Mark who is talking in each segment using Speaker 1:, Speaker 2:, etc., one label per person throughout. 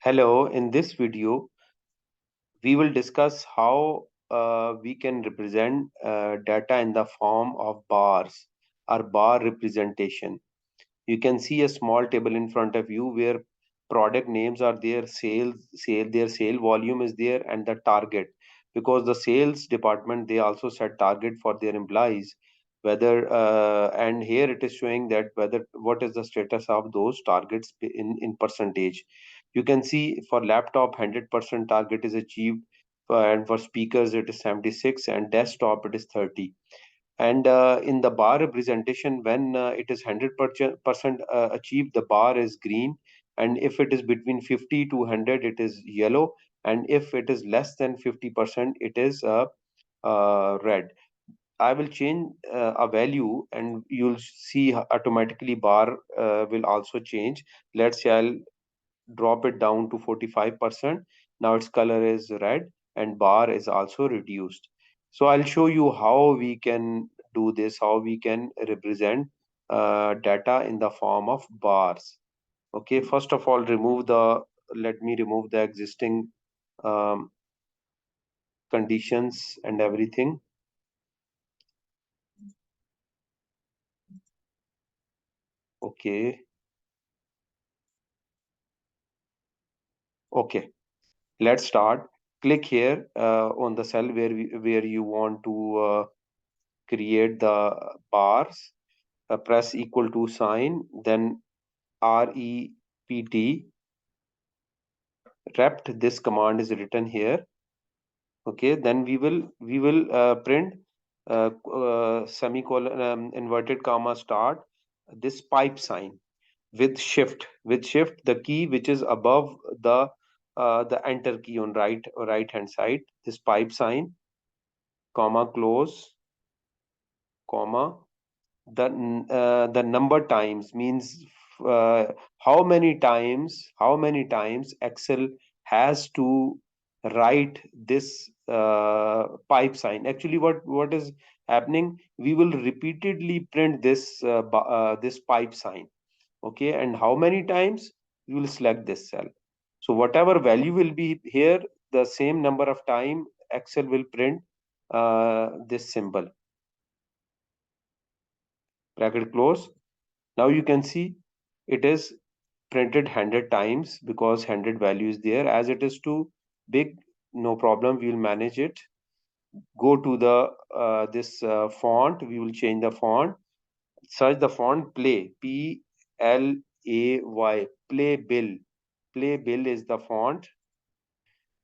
Speaker 1: Hello, in this video, we will discuss how we can represent data in the form of bars or bar representation. You can see a small table in front of you where product names are there, their sale volume is there, and the target. Because the sales department they also set target for their employees. Whether and here it is showing that whether what is the status of those targets in percentage. You can see for laptop 100% target is achieved, and for speakers it is 76, and desktop it is 30. And in the bar representation, when it is 100% achieved, the bar is green, and if it is between 50 to 100 it is yellow, and if it is less than 50% it is red. I will change a value and you'll see automatically bar will also change. Let's say I'll drop it down to 45%. Now its color is red and bar is also reduced. So I'll show you how we can do this, how we can represent data in the form of bars. Okay, first of all, let me remove the existing um, conditions and everything. Okay, okay, let's start. Click here on the cell where you want to create the bars. Press equal to sign, then rept. Rept, this command is written here. Okay, then we will print semicolon, inverted comma, start this pipe sign with shift the key which is above the enter key on right hand side, this pipe sign, comma, close, comma, the number times means uh, how many times Excel has to write this pipe sign. Actually, what is happening, we will repeatedly print this pipe sign. Okay, and how many times, you will select this cell. So whatever value will be here, the same number of time Excel will print this symbol, bracket close. Now you can see it is printed 100 times because 100 value is there. As it is too big, no problem, we will manage it. Go to the this font, we will change the font. Search the font Play, Play, Playbill. Playbill is the font.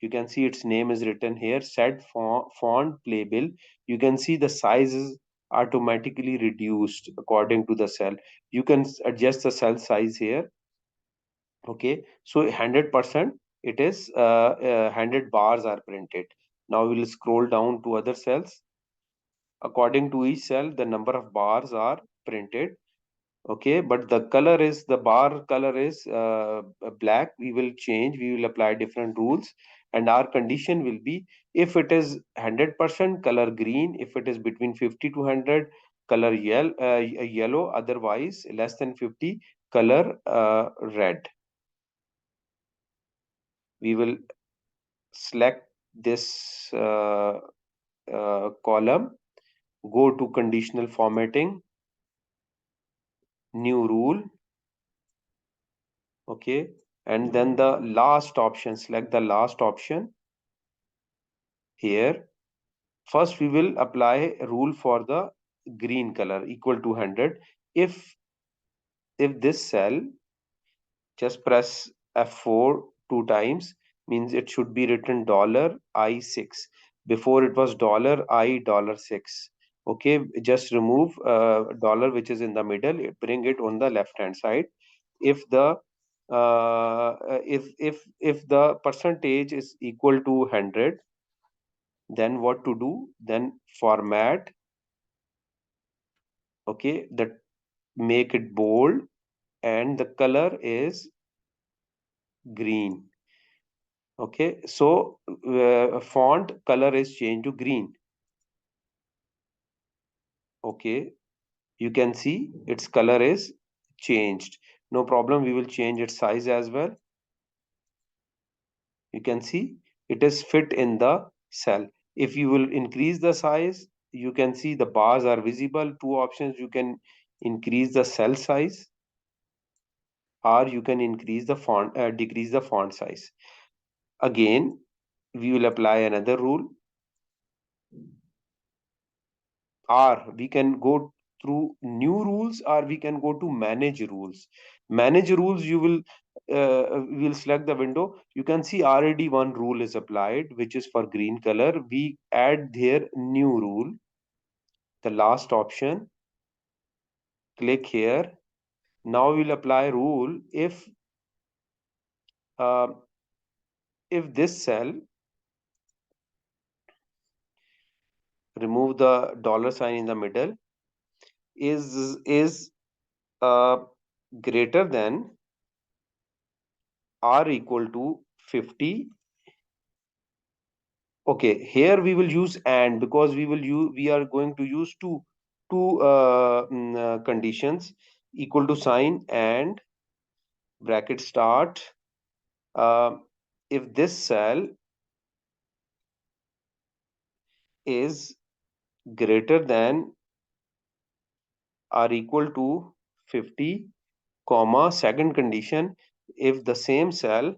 Speaker 1: You can see its name is written here, set font Playbill. You can see the size is automatically reduced according to the cell. You can adjust the cell size here. Okay, so 100% it is 100 bars are printed. Now we'll scroll down to other cells. According to each cell, the number of bars are printed. Okay, but the bar color is black. We will change, we will apply different rules, and our condition will be, if it is 100% color green, if it is between 50 to 100, color yellow, otherwise less than 50, color red. We will select this column, go to conditional formatting, new rule. Okay, and then the last option, select the last option here. First we will apply a rule for the green color equal to 100. If this cell, just press F4 two times, means it should be written $I6. Before it was $I$6. Okay, just remove dollar which is in the middle, bring it on the left hand side. If the if the percentage is equal to 100, then what to do, then format. Okay, that, make it bold, and the color is green. Okay, so font color is changed to green. Okay, you can see its color is changed. No problem, we will change its size as well. You can see it is fit in the cell. If you will increase the size, you can see the bars are visible. Two options: you can increase the cell size, or you can increase the font, decrease the font size. Again, we will apply another rule, or we can go through new rules, or we can go to manage rules. Manage rules, you will select the window. You can see already one rule is applied, which is for green color. We add here new rule, the last option. Click here. Now we'll apply rule uh, if this cell, remove the dollar sign in the middle, is uh, greater than or equal to 50. Okay, here we will use and, because we are going to use two conditions. Equal to sign and bracket start. uh, if this cell is greater than or equal to 50, comma, second condition, if the same cell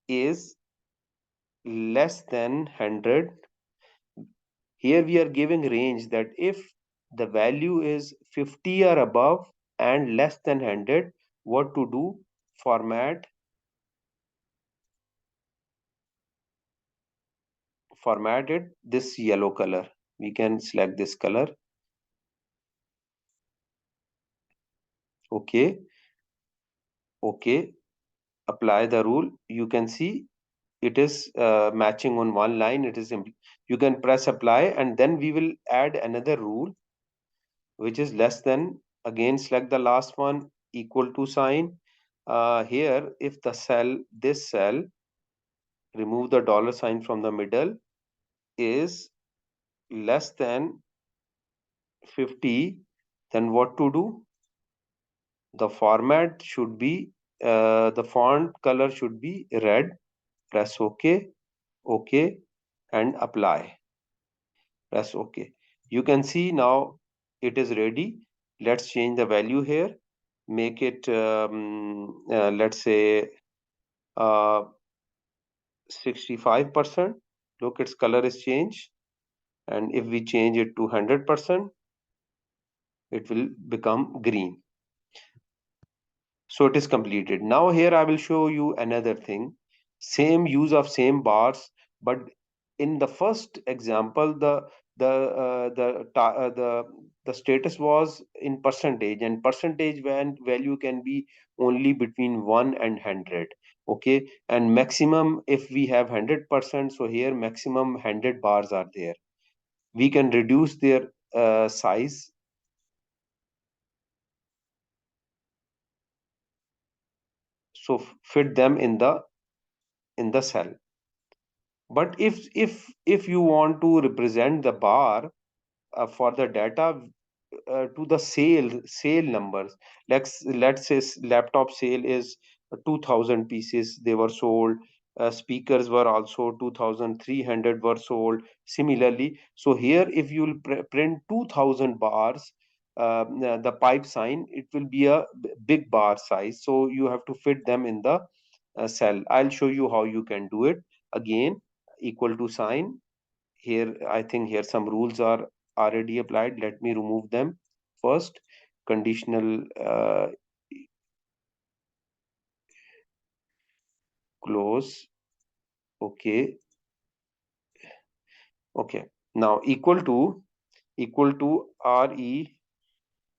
Speaker 1: is less than 100. Here we are giving range, that if the value is 50 or above and less than 100, what to do? Format it this yellow color. We can select this color. Okay, okay. Apply the rule. You can see it is matching on one line. It is simply, you can press apply, and then we will add another rule, which is less than. Again, select the last one, equal to sign. Here, if the cell, this cell, remove the dollar sign from the middle, is less than 50, then what to do? The format should be, the font color should be red. Press OK, OK, and apply. Press OK. You can see now it is ready. Let's change the value here. Make it, let's say, 65%. Look, its color is changed. And if we change it to 100%, it will become green. So it is completed. Now here I will show you another thing. Same use of same bars, but in the first example, the status was in percentage, and percentage when value can be only between 1 and 100. Okay, and maximum, if we have 100%, so here maximum 100 bars are there. We can reduce their size. So fit them in the cell. But if you want to represent the bar for the data to the sale numbers, let's say laptop sale is 2000 pieces they were sold. Speakers were also 2300 were sold similarly. So here, if you will print 2000 bars, the pipe sign, it will be a big bar size, so you have to fit them in the cell. I'll show you how you can do it. Again, equal to sign. Here, I think here some rules are already applied. Let me remove them first. Conditional close. Okay, okay. Now equal to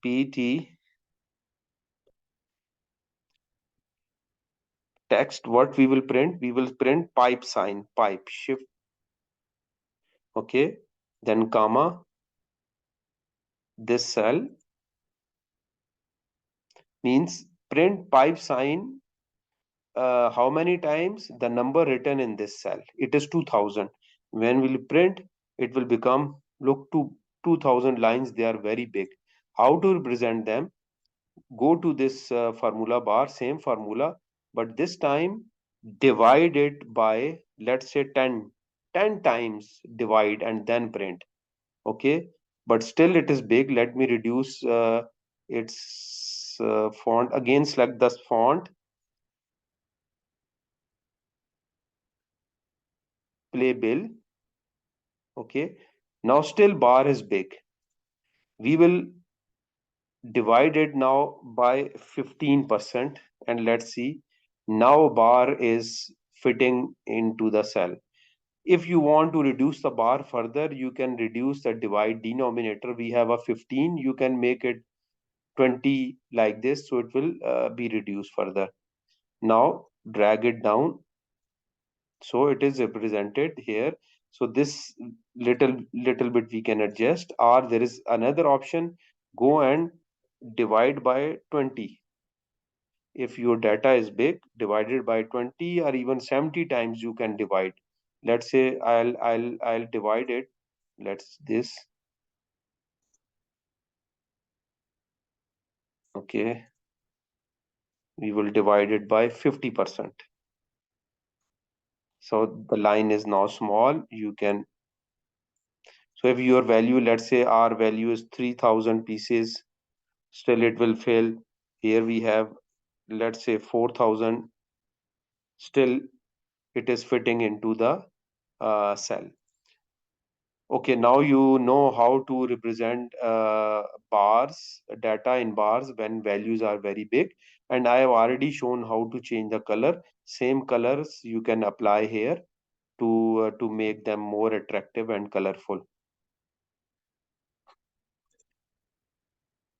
Speaker 1: rept text. What we will print? We will print pipe sign, pipe, shift. Okay, then comma, this cell, means print pipe sign. How many times? The number written in this cell, it is 2000. When we'll print, it will become, look, to 2000 lines, they are very big. How to represent them? Go to this formula bar, same formula, but this time divide it by, let's say, 10 times divide and then print. Okay, but still it is big. Let me reduce its font. Again, select the font, playbill. Okay, now still bar is big. We will divide it now by 15%, and let's see. Now bar is fitting into the cell. If you want to reduce the bar further, you can reduce the divide denominator. We have a 15, you can make it 20 like this, so it will be reduced further. Now drag it down, so it is represented here. So this little bit we can adjust, or there is another option, go and divide by 20. If your data is big, divided by 20 or even 70 times you can divide. Let's say I'll divide it. Let's this. Okay, we will divide it by 50%. So the line is now small. You can, so if your value, let's say our value is 3000 pieces, still it will fail. Here we have, let's say, 4000, still it is fitting into the cell. Okay, now you know how to represent bars, data in bars when values are very big. And I have already shown how to change the color. Same colors you can apply here to make them more attractive and colorful.